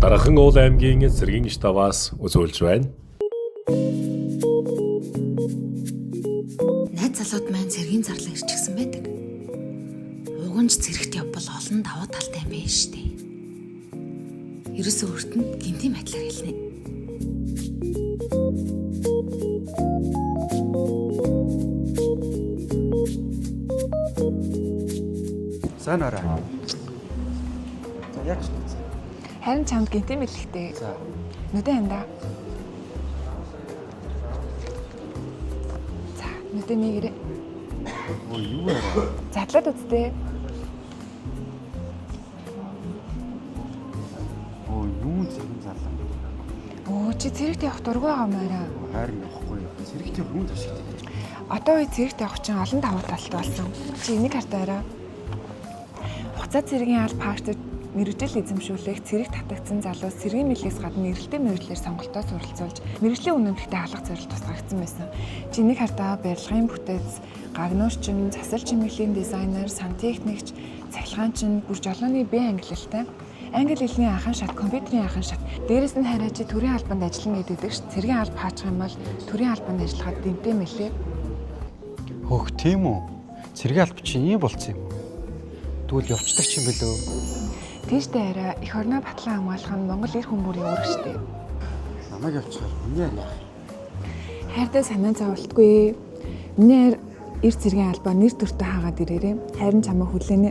Дараахан уул аймгийн цэргийн штабаас үзүүлж байна. Найз залууд маань цэргийн зарлаг ирчихсэн байдаг. Уганж цэрэгт явбал олон давуу талтай юм байна штэ. Ерөөсөө өртөнд гинтийн байдлаар хэлнэ. Сайн орой. За яг ч. Харин чамд гинтийн бэлэгтэй. За. Нүдэн андаа. За, нүдэн нэгэрэ. Өө юу арай? Задлаад үзтээ. Өө юу зэрэг залан. Өө чи цэрэгт явах дургүй байгаа мээрээ. Хайрын явахгүй. Зэрэгтэй хүн ташигтэй. Одоо үе цэрэгт явах чинь олон давуу талтай болсон. Чи энийг хартаарай. Хугацаа цэргийн аль паркт мэрэгжил эзэмшүүлэх цэрэг татагдсан залуус цэргийн мэлээс гадна эрэлттэй мэрэгчлэр сонголтоо суралцуулж мэрэгжлийн үнэмлэхтэй халах зорилт тусгагдсан байсан. Чи энийг хартаа барилгын бүтээц, гагнуурчин, засал чимэглэлийн дизайнер, сантехникч, цахилгаанчин, бүр жолооны бие ангилалтай англи хэлний анхан шат, компьютерийн анхан шат. Дээрээс нь хараа чи төрийн албанд ажиллана гэдэг ш. Цэргийн алба хаачих юм бол төрийн албанд ажиллахад дэмтэй мэлээ. Хөөх тийм үү? Цэргийн алба чи ийм болцсон юм уу? Тэгвэл явцдаг ч юм бэлөө. Тийштэй арай эх орноо батлан хамгаалах нь Монгол эр хүмүүрийн үүрэг штэ. Намайг явчихаар үнэ яах? Хайртай санаа зовлтгүй. Миний эр цэргийн албаа нэр төртөө хаагаад ирээрээ. Харин чамаа хүлээнэ.